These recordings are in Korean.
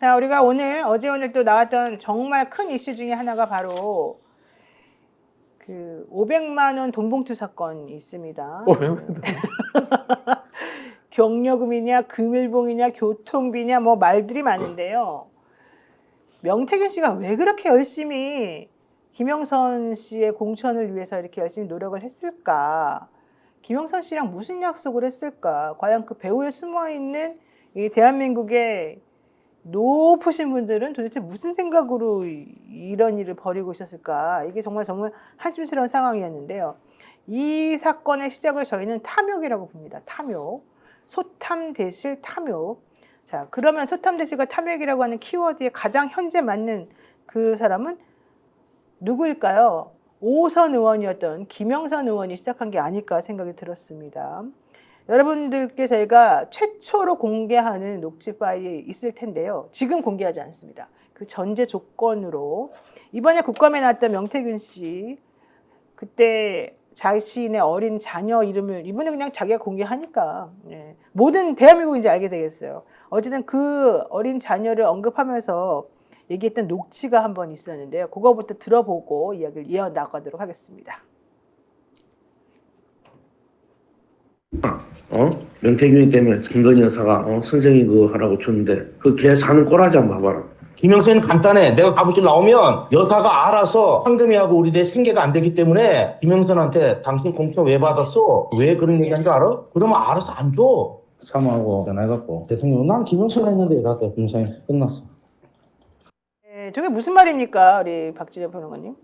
자, 우리가 어제 오늘 또 나왔던 정말 큰 이슈 중에 하나가 바로 그 500만 원 돈봉투 사건이 있습니다. 500만 경력금이냐, 금일봉이냐, 교통비냐, 뭐 말들이 많은데요. 명태균 씨가 왜 그렇게 열심히 김영선 씨의 공천을 위해서 이렇게 열심히 노력을 했을까? 김영선 씨랑 무슨 약속을 했을까? 과연 그 배후에 숨어 있는 이 대한민국의 높으신 분들은 도대체 무슨 생각으로 이런 일을 벌이고 있었을까? 이게 정말 한심스러운 상황이었는데요. 이 사건의 시작을 저희는 탐욕이라고 봅니다. 탐욕. 소탐 대실 탐욕. 자, 그러면 소탐 대실과 탐욕이라고 하는 키워드에 가장 현재 맞는 그 사람은 누구일까요? 5선 의원이었던 김영선 의원이 시작한 게 아닐까 생각이 들었습니다. 여러분들께 저희가 최초로 공개하는 녹취 파일이 있을 텐데요. 지금 공개하지 않습니다. 그 전제 조건으로 이번에 국감에 나왔던 명태균 씨, 그때 자신의 어린 자녀 이름을 이번에 그냥 자기가 공개하니까 모든 대한민국이 이제 알게 되겠어요. 어쨌든 그 어린 자녀를 언급하면서 얘기했던 녹취가 한번 있었는데요. 그거부터 들어보고 이야기를 이어나가도록 하겠습니다. 명태균이 때문에 김건희 여사가 선생님 그거 하라고 줬는데 그 걔 사는 꼬라지 한번 봐봐라. 김영선은 간단해. 내가 가부질 나오면 여사가 알아서 상금이하고 우리 내 생계가 안 되기 때문에 김영선한테 당신 공천 왜 받았어? 왜 그런 얘기한 줄 알아? 그러면 알아서 안 줘. 사모하고 전화해갖고 대통령 난 김영선 했는데 이랬대. 김영선이 끝났어. 네, 저게 무슨 말입니까, 우리 박진영 평론가님?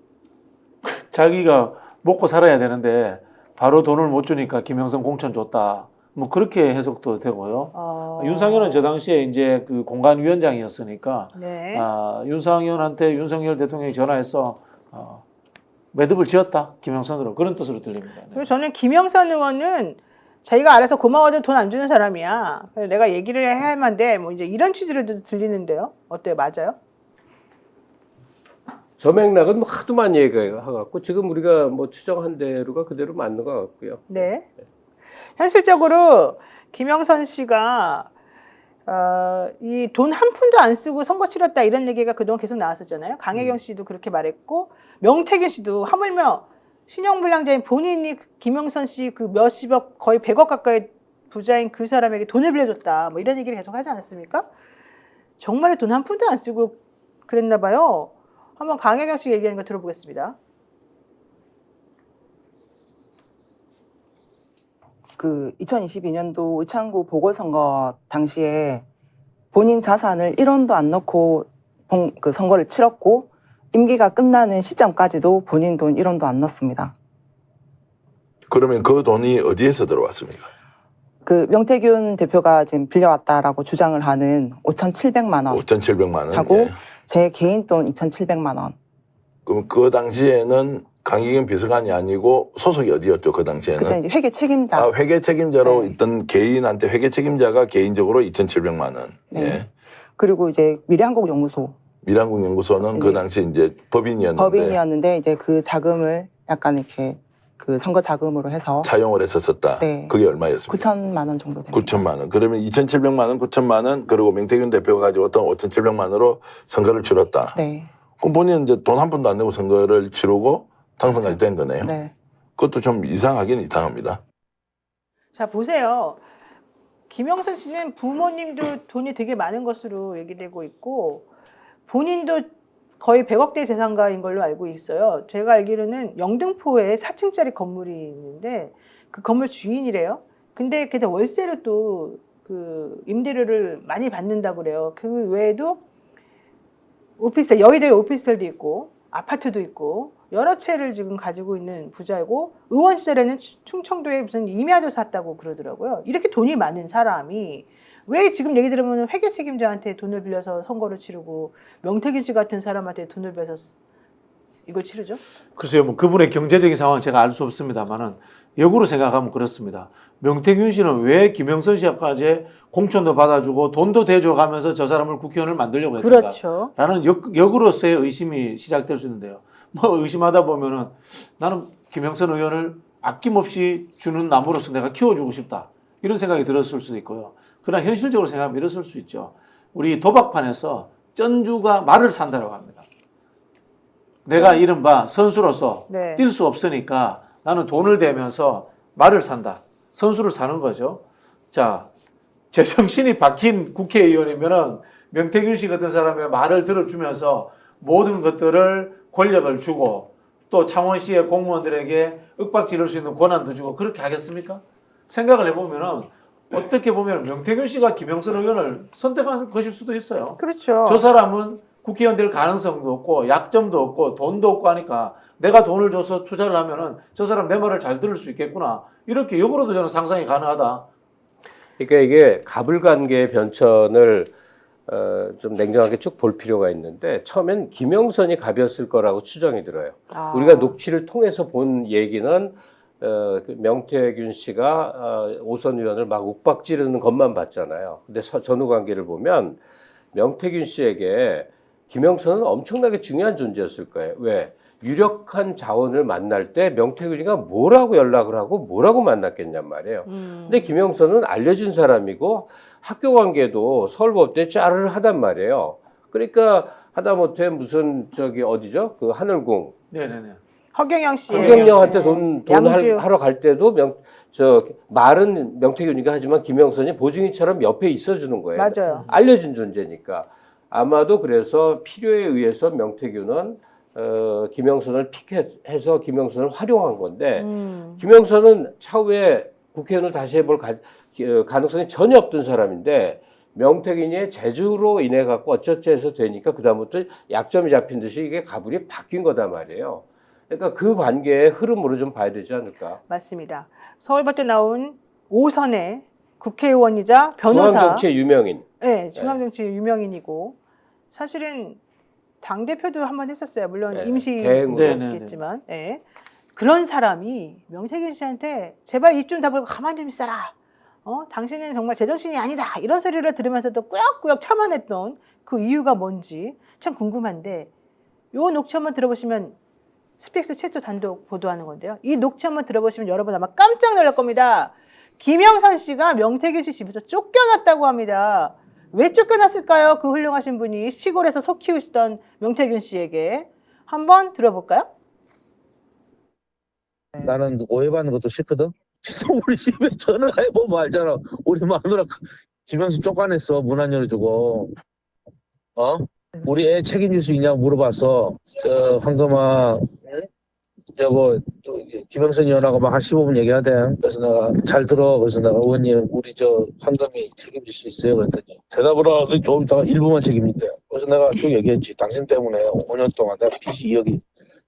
자기가 먹고 살아야 되는데 바로 돈을 못 주니까 김영선 공천 줬다. 뭐 그렇게 해석도 되고요. 윤상현은 저 당시에 이제 그 공관위원장이었으니까 네. 윤상현한테 윤석열 대통령이 전화해서 매듭을 지었다 김영선으로 그런 뜻으로 들립니다. 네. 그리고 저는 김영선 의원은 자기가 알아서 고마워도 돈 안 주는 사람이야. 그래서 내가 얘기를 해야 할 만데 뭐 이제 이런 취지로도 들리는데요. 어때요? 맞아요? 저 맥락은 뭐 하도 많이 얘기해갖고 지금 우리가 뭐 추정한 대로가 그대로 맞는 것 같고요. 네. 현실적으로 김영선 씨가 이 돈 한 푼도 안 쓰고 선거 치렀다 이런 얘기가 그동안 계속 나왔었잖아요. 강혜경 씨도 그렇게 말했고 명태균 씨도 하물며 신용불량자인 본인이 김영선 씨 그 몇십억 거의 100억 가까이 부자인 그 사람에게 돈을 빌려줬다 뭐 이런 얘기를 계속 하지 않았습니까? 정말 돈 한 푼도 안 쓰고 그랬나 봐요. 한번 강혜경 씨 얘기하는 거 들어보겠습니다. 그 2022년도 의창구 보궐선거 당시에 본인 자산을 1원도 안 넣고 그 선거를 치렀고 임기가 끝나는 시점까지도 본인 돈 1원도 안 넣었습니다. 그러면 그 돈이 어디에서 들어왔습니까? 그 명태균 대표가 지금 빌려왔다라고 주장을 하는 5,700만 원 5,700만 원. 하고 예. 제 개인 돈 2,700만 원. 그럼 그 당시에는 강희경 비서관이 아니고 소속이 어디였죠? 그 당시에는? 그때 이제 회계 책임자. 회계 책임자로 네. 있던 개인한테 회계 책임자가 개인적으로 2,700만 원. 네. 예. 그리고 이제 미래한국연구소 미래한국연구소는 그 네. 당시 이제 법인이었는데 법인이었는데 이제 그 자금을 약간 이렇게 그 선거 자금으로 해서 차용을 했었었다. 네. 그게 얼마였습니까? 9천만 원 정도 됩니다. 9천만 원. 그러면 2,700만 원, 9천만 원, 그리고 명태균 대표가 가지고왔던 5,700만 원으로 선거를 치렀다. 네. 그럼 본인은 이제 돈 한 푼도 안 내고 선거를 치르고 당선까지 된 거네요. 네. 그것도 좀 이상하긴 이상합니다. 자, 보세요. 김영선 씨는 부모님도 돈이 되게 많은 것으로 얘기되고 있고 본인도 거의 100억대 재산가인 걸로 알고 있어요. 제가 알기로는 영등포에 4층짜리 건물이 있는데 그 건물 주인이래요. 근데 그때 월세로 또 그 임대료를 많이 받는다고 그래요. 그 외에도 오피스텔, 여의도에 오피스텔도 있고 아파트도 있고 여러 채를 지금 가지고 있는 부자이고 의원 시절에는 충청도에 무슨 임야도 샀다고 그러더라고요. 이렇게 돈이 많은 사람이 왜 지금 얘기 들으면 회계 책임자한테 돈을 빌려서 선거를 치르고 명태균 씨 같은 사람한테 돈을 빌려서 이걸 치르죠? 글쎄요, 뭐 그분의 경제적인 상황은 제가 알 수 없습니다만은 역으로 생각하면 그렇습니다. 명태균 씨는 왜 김영선 씨까지 공천도 받아주고 돈도 대줘가면서 저 사람을 국회의원을 만들려고 했을까? 그렇죠. 라는 역으로서의 의심이 시작될 수 있는데요. 뭐 의심하다 보면은 나는 김영선 의원을 아낌없이 주는 나무로서 내가 키워주고 싶다. 이런 생각이 들었을 수도 있고요. 그러나 현실적으로 생각하면 이랬을 수 있죠. 우리 도박판에서 전주가 말을 산다고 합니다. 내가 이른바 선수로서 네. 뛸 수 없으니까 나는 돈을 대면서 말을 산다. 선수를 사는 거죠. 자, 제정신이 박힌 국회의원이면은 명태균 씨 같은 사람의 말을 들어주면서 모든 것들을 권력을 주고 또 창원시의 공무원들에게 윽박지를 수 있는 권한도 주고 그렇게 하겠습니까? 생각을 해보면은 어떻게 보면 명태균 씨가 김영선 의원을 선택한 것일 수도 있어요. 그렇죠. 저 사람은 국회의원 될 가능성도 없고 약점도 없고 돈도 없고 하니까 내가 돈을 줘서 투자를 하면은 저 사람 내 말을 잘 들을 수 있겠구나. 이렇게 역으로도 저는 상상이 가능하다. 그러니까 이게 가불관계의 변천을 좀 냉정하게 쭉 볼 필요가 있는데 처음엔 김영선이 갑이었을 거라고 추정이 들어요. 아. 우리가 녹취를 통해서 본 얘기는 그 명태균 씨가 오선 의원을 막 욱박지르는 것만 봤잖아요. 근데 전후 관계를 보면 명태균 씨에게 김영선은 엄청나게 중요한 존재였을 거예요. 왜? 유력한 자원을 만날 때 명태균이가 뭐라고 연락을 하고 뭐라고 만났겠냔 말이에요. 근데 김영선은 알려진 사람이고 학교 관계도 서울법대 쫙을 하단 말이에요. 그러니까 하다못해 무슨 저기 어디죠? 그 하늘궁. 네네네. 허경영 씨. 허경영한테 돈 양주. 하러 갈 때도 말은 명태균이가 하지만 김영선이 보증인처럼 옆에 있어주는 거예요. 맞아요. 알려진 존재니까. 아마도 그래서 필요에 의해서 명태균은 김영선을 픽해서 김영선을 활용한 건데 김영선은 차후에 국회의원을 다시 해볼 가능성이 전혀 없던 사람인데 명태균의 재주로 인해 갖고 어쩌지 해서 되니까 그다음부터 약점이 잡힌 듯이 이게 가불이 바뀐 거단 말이에요. 그러니까 그 관계의 흐름으로 좀 봐야 되지 않을까. 맞습니다. 서울법대 나온 5선의 국회의원이자 변호사. 중앙정치의 유명인. 네, 중앙정치 유명인이고 사실은 당대표도 한번 했었어요. 물론 네, 임시겠지만. 네. 그런 사람이 명태균 씨한테 제발 입 좀 다물고 가만히 좀 있어라. 당신은 정말 제정신이 아니다. 이런 소리를 들으면서도 꾸역꾸역 참아냈던 그 이유가 뭔지 참 궁금한데 이 녹취 한번 들어보시면 스픽스 최초 단독 보도하는 건데요. 이 녹취 한번 들어보시면 여러분 아마 깜짝 놀랄 겁니다. 김영선 씨가 명태균 씨 집에서 쫓겨났다고 합니다. 왜 쫓겨났을까요? 그 훌륭하신 분이 시골에서 소 키우시던 명태균 씨에게 한번 들어볼까요? 나는 오해받는 것도 싫거든. 진짜 우리 집에 전화해보면 알잖아. 우리 마누라 김영수 쫓아냈어. 문 안 열어주고. 우리 애 책임질 수 있냐고 물어봤어. 황금아, 저거 김영선 의원하고 막 한 15분 얘기하대. 그래서 내가 잘 들어. 그래서 내가 의원님 우리 저 황금이 책임질 수 있어요. 그랬더니 대답을 하더니 좀 이따가 1분만 책임진대. 그래서 내가 쭉 얘기했지. 당신 때문에 5년 동안 내가 빚이 2억이.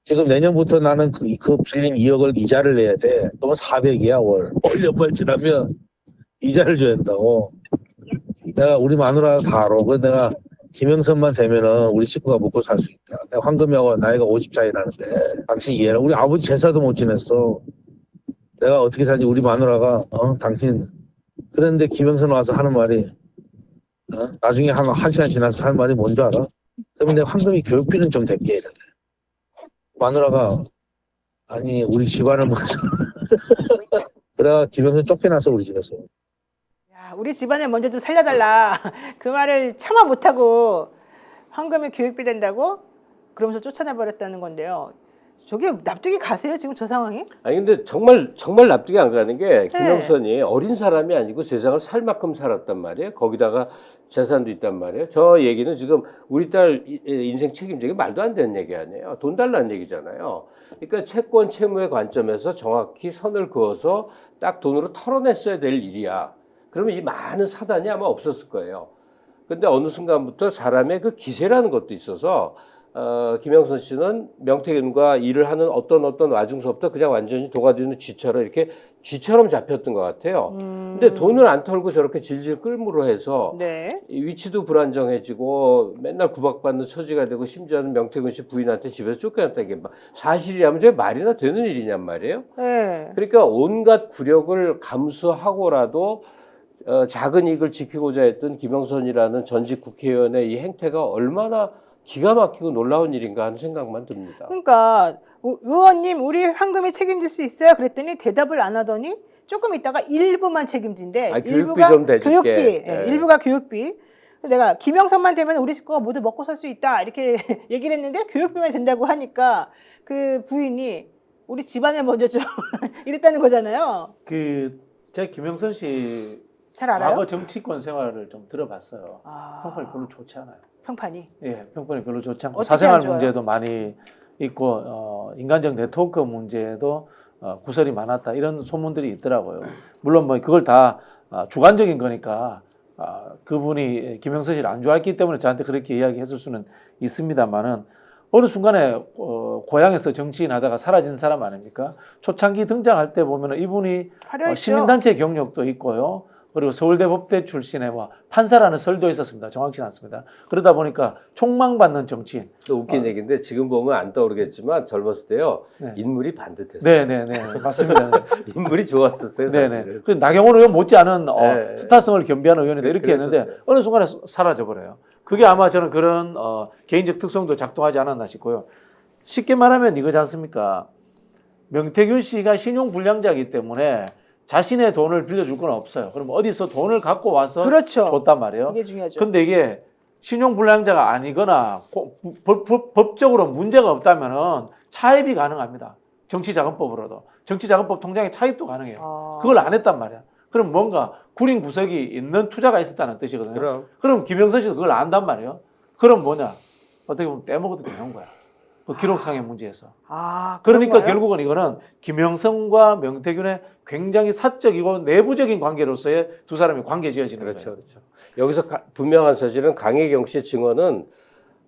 지금 내년부터 나는 그 빌린 2억을 이자를 내야 돼. 그러면 400이야 월. 월 연말 지나면 이자를 줘야 된다고. 내가 우리 마누라 다 알아. 그래서 내가 김영선만 되면은 우리 식구가 먹고 살 수 있다. 내가 황금이하고 나이가 50 차이 나는데 당신 이해라. 우리 아버지 제사도 못 지냈어. 내가 어떻게 사는지 우리 마누라가 당신 그랬는데 김영선 와서 하는 말이 나중에 한 시간 지나서 하는 말이 뭔지 알아? 그러면 내가 황금이 교육비는 좀 댈게 이래. 마누라가 아니 우리 집안을 먼저 그래 김영선 쫓겨났어 우리 집에서. 야, 우리 집안을 먼저 좀 살려달라. 그 말을 참아 못하고 황금이 교육비 된다고 그러면서 쫓아내버렸다는 건데요. 저게 납득이 가세요 지금 저 상황이? 아니 근데 정말 납득이 안 가는 게 김영선이 어린 사람이 아니고 세상을 살 만큼 살았단 말이에요. 거기다가 재산도 있단 말이에요. 저 얘기는 지금 우리 딸 인생 책임지기 말도 안 되는 얘기 아니에요. 돈 달라는 얘기잖아요. 그러니까 채권 채무의 관점에서 정확히 선을 그어서 딱 돈으로 털어냈어야 될 일이야. 그러면 이 많은 사단이 아마 없었을 거예요. 근데 어느 순간부터 사람의 그 기세라는 것도 있어서 김영선 씨는 명태균과 일을 하는 어떤 와중서부터 그냥 완전히 도가디는 쥐처럼 이렇게 쥐처럼 잡혔던 것 같아요. 근데 돈을 안 털고 저렇게 질질 끌므로 해서 네. 위치도 불안정해지고 맨날 구박받는 처지가 되고 심지어는 명태균 씨 부인한테 집에서 쫓겨났다는 게 사실이라면 저게 말이나 되는 일이냔 말이에요. 네. 그러니까 온갖 굴욕을 감수하고라도 작은 이익을 지키고자 했던 김영선이라는 전직 국회의원의 이 행태가 얼마나 기가 막히고 놀라운 일인가 하는 생각만 듭니다. 그러니까 의원님 우리 황금이 책임질 수 있어요? 그랬더니 대답을 안 하더니 조금 있다가 일부만 책임진대. 교육비 좀 대줄게. 교육비. 네. 일부가 교육비. 내가 김영선만 되면 우리 식구가 모두 먹고 살 수 있다 이렇게 얘기를 했는데 교육비만 된다고 하니까 그 부인이 우리 집안을 먼저 좀 이랬다는 거잖아요. 제가 김영선 씨 잘 알아요? 과거 정치권 생활을 좀 들어봤어요. 아, 평판이 별로 좋지 않아요. 평판이. 예, 평판이 별로 좋지 않고 어떻게 사생활 안 좋아요? 문제도 많이 있고 인간적 네트워크 문제도 구설이 많았다 이런 소문들이 있더라고요. 물론 뭐 그걸 다 주관적인 거니까 그분이 김영선 씨를 안 좋아했기 때문에 저한테 그렇게 이야기했을 수는 있습니다만은 어느 순간에 고향에서 정치인 하다가 사라진 사람 아닙니까? 초창기 등장할 때 보면은 이분이 화려했죠. 시민단체 경력도 있고요. 그리고 서울대 법대 출신의 판사라는 설도 있었습니다. 정확치 않습니다. 그러다 보니까 총망받는 정치인. 또 웃긴 얘기인데 지금 보면 안 떠오르겠지만 젊었을 때요. 네. 인물이 반듯했어요. 네네네 맞습니다. 인물이 좋았었어요. 사실은. 네네. 그 나경원 의원 못지않은 네. 스타성을 겸비하는 의원이다 이렇게 했는데 그랬었어요. 어느 순간에 사라져 버려요. 그게 아마 저는 그런 개인적 특성도 작동하지 않았나 싶고요. 쉽게 말하면 이거지 않습니까? 명태균 씨가 신용불량자이기 때문에 자신의 돈을 빌려줄 건 없어요. 그럼 어디서 돈을 갖고 와서 그렇죠. 줬단 말이에요. 이게 중요하죠. 근데 이게 신용불량자가 아니거나 법적으로 문제가 없다면은 차입이 가능합니다. 정치자금법으로도. 정치자금법 통장에 차입도 가능해요. 그걸 안 했단 말이야. 그럼 뭔가 구린 구석이 있는 투자가 있었다는 뜻이거든요. 그럼 김영선 씨도 그걸 안단 말이에요. 그럼 뭐냐? 어떻게 보면 떼먹어도 되는 거야. 그 기록상의 문제에서. 그러니까 그런가요? 결국은 이거는 김영선과 명태균의 굉장히 사적이고 내부적인 관계로서의 두 사람이 관계 지어지는 그렇죠, 거예요. 그렇죠. 여기서 분명한 사실은 강혜경 씨의 증언은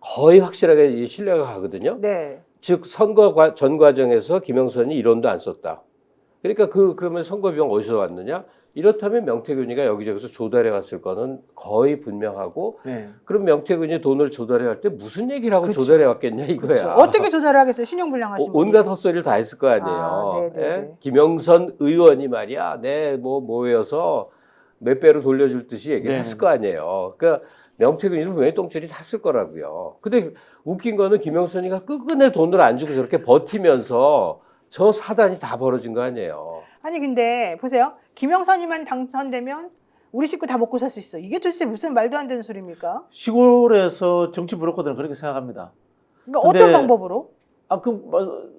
거의 확실하게 이 신뢰가 가거든요. 네. 즉 선거 전 과정에서 김영선이 1원도 안 썼다. 그러니까 그러면 선거 비용 어디서 왔느냐? 이렇다면 명태균이가 여기저기서 조달해 갔을 거는 거의 분명하고 네. 그럼 명태균이 돈을 조달해 갈 때 무슨 얘기를 하고 그쵸. 조달해 왔겠냐 이거야. 그렇죠. 어떻게 조달을 하겠어요? 신용불량하신 분이. 온갖 헛소리를 다 했을 거 아니에요. 네네네. 예? 김영선 의원이 말이야, 뭐여서 몇 배로 돌려줄 듯이 얘기를 네. 했을 거 아니에요. 그러니까 명태균이는 분명히 똥줄이 탔을 거라고요. 근데 웃긴 거는 김영선이가 끝끝내 돈을 안 주고 저렇게 버티면서 저 사단이 다 벌어진 거 아니에요. 아니 근데 보세요. 김영선이만 당선되면 우리 식구 다 먹고 살 수 있어. 이게 도대체 무슨 말도 안 되는 소리입니까? 시골에서 정치 브로커들은 그렇게 생각합니다. 그러니까 근데- 어떤 방법으로?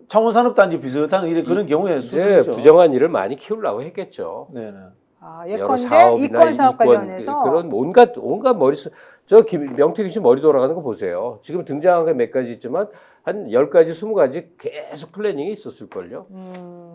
창원산업단지 비슷한 그런 경우에 이제 수준이죠. 부정한 일을 많이 키우려고 했겠죠. 네네. 여러 예컨대 사업이나 이권 사업 이권, 관련해서 그런 온갖 머릿속 명태균 씨 머리 돌아가는 거 보세요. 지금 등장한 게 몇 가지 있지만 한 10가지, 20가지 계속 플래닝이 있었을걸요.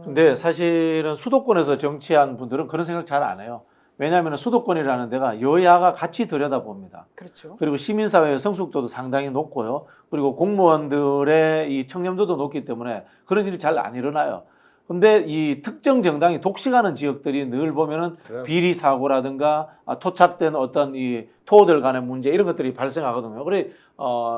근데 사실은 수도권에서 정치한 분들은 그런 생각 잘 안 해요. 왜냐하면 수도권이라는 데가 여야가 같이 들여다봅니다. 그렇죠. 그리고 시민사회의 성숙도도 상당히 높고요. 그리고 공무원들의 이 청렴도도 높기 때문에 그런 일이 잘 안 일어나요. 근데 이 특정 정당이 독식하는 지역들이 늘 보면은 비리 사고라든가 토착된 어떤 이 토호들 간의 문제 이런 것들이 발생하거든요. 그래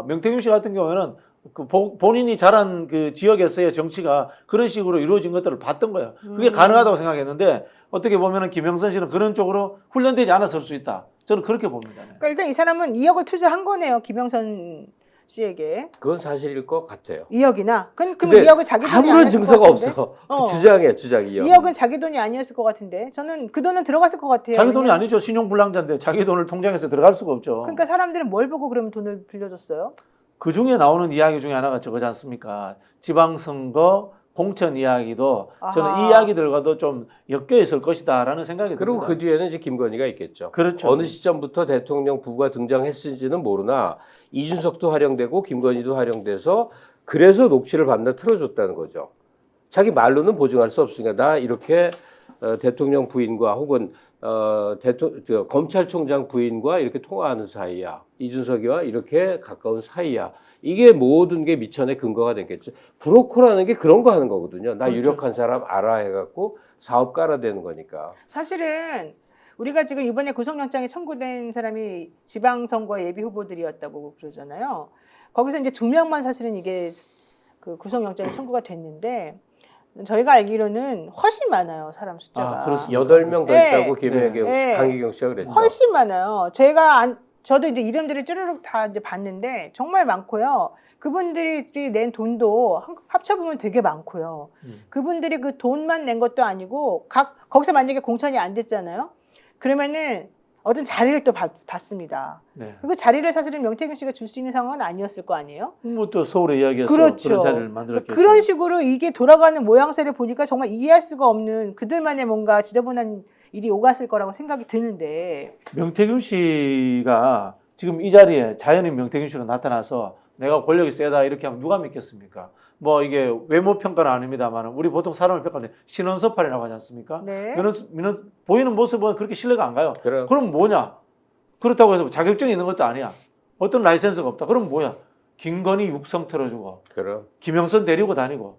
명태균 씨 같은 경우에는 그 본인이 자란 그 지역에서의 정치가 그런 식으로 이루어진 것들을 봤던 거예요. 그게 가능하다고 생각했는데 어떻게 보면은 김영선 씨는 그런 쪽으로 훈련되지 않았을 수 있다. 저는 그렇게 봅니다. 네. 그러니까 일단 이 사람은 2억을 투자한 거네요. 김영선 씨에게. 그건 사실일 것 같아요. 2억이나. 그럼 근데 2억은 자기 돈이 아무런 아니었을 증서가 것 같은데? 없어. 그 주장 2억. 2억은 자기 돈이 아니었을 것 같은데. 저는 그 돈은 들어갔을 것 같아요. 자기 돈이 왜냐면- 아니죠. 신용불량자인데 자기 돈을 통장에서 들어갈 수가 없죠. 그러니까 사람들은 뭘 보고 그러면 돈을 빌려줬어요? 그 중에 나오는 이야기 중에 하나가 저거지 않습니까? 지방선거 공천 이야기도 저는 아하. 이 이야기들과도 좀 엮여 있을 것이다라는 생각이 그리고 듭니다. 그 뒤에는 이제 김건희가 있겠죠. 그렇죠. 어느 시점부터 대통령 부부가 등장했을지는 모르나 이준석도 활용되고 김건희도 활용돼서 그래서 녹취를 밤낮 틀어줬다는 거죠. 자기 말로는 보증할 수 없으니까 나 이렇게 대통령 부인과 혹은 검찰총장 부인과 이렇게 통화하는 사이야. 이준석이와 이렇게 가까운 사이야. 이게 모든 게 미천의 근거가 됐겠죠. 브로커라는 게 그런 거 하는 거거든요. 나 그렇죠. 유력한 사람 알아 해갖고 사업 깔아대는 거니까. 사실은 우리가 지금 이번에 구속영장이 청구된 사람이 지방선거 예비 후보들이었다고 그러잖아요. 거기서 이제 2명만 사실은 이게 그 구속영장이 청구가 됐는데 저희가 알기로는 훨씬 많아요. 사람 숫자가. 그렇습니다. 8명 더 네. 있다고 강기경 씨가 그랬죠. 훨씬 많아요. 저도 이제 이름들을 쭈르륵 다 이제 봤는데 정말 많고요. 그분들이 낸 돈도 합쳐보면 되게 많고요. 그분들이 그 돈만 낸 것도 아니고 거기서 만약에 공천이 안 됐잖아요. 그러면은 어떤 자리를 또 받습니다. 네. 그 자리를 사실은 명태균 씨가 줄 수 있는 상황은 아니었을 거 아니에요? 뭐 또 서울의 이야기에서 그렇죠. 그런 자리를 만들었겠죠. 그런 식으로 이게 돌아가는 모양새를 보니까 정말 이해할 수가 없는 그들만의 뭔가 지저분한 일이 오갔을 거라고 생각이 드는데 명태균 씨가 지금 이 자리에 자연인 명태균 씨가 나타나서 내가 권력이 세다 이렇게 하면 누가 믿겠습니까? 뭐 이게 외모 평가는 아닙니다만 우리 보통 사람을 평가할 때 신원서팔이라고 하지 않습니까? 네. 보이는 모습은 그렇게 신뢰가 안 가요. 그럼. 그럼 뭐냐? 그렇다고 해서 자격증이 있는 것도 아니야. 어떤 라이센스가 없다. 그럼 뭐야? 김건희 육성 틀어주고 그럼. 김영선 데리고 다니고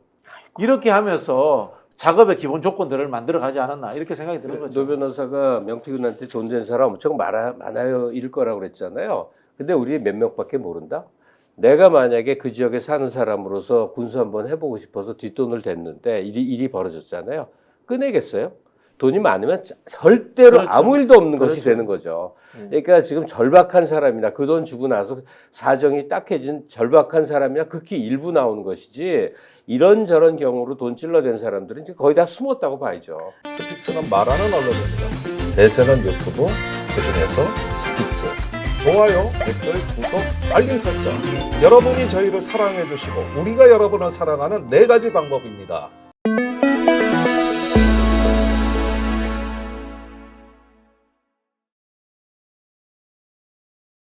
이렇게 하면서 작업의 기본 조건들을 만들어 가지 않았나 이렇게 생각이 드는 거죠. 노 변호사가 명태균한테 돈 된 사람 엄청 많아요 일 거라고 그랬잖아요. 근데 우리 몇 명밖에 모른다. 내가 만약에 그 지역에 사는 사람으로서 군수 한번 해보고 싶어서 뒷돈을 댔는데 일이 벌어졌잖아요. 꺼내겠어요? 돈이 많으면 절대로 그렇죠. 아무 일도 없는 것이 그렇죠. 되는 거죠. 그러니까 지금 절박한 사람이나 그 돈 주고 나서 사정이 딱해진 절박한 사람이나 극히 일부 나오는 것이지 이런저런 경우로 돈 찔러댄 사람들은 이제 거의 다 숨었다고 봐야죠. 스픽스는 말하는 언론입니다. 대세는 유튜브, 그중에서 스픽스. 좋아요, 댓글, 구독, 알림 설정. 여러분이 저희를 사랑해 주시고 우리가 여러분을 사랑하는 4가지 방법입니다.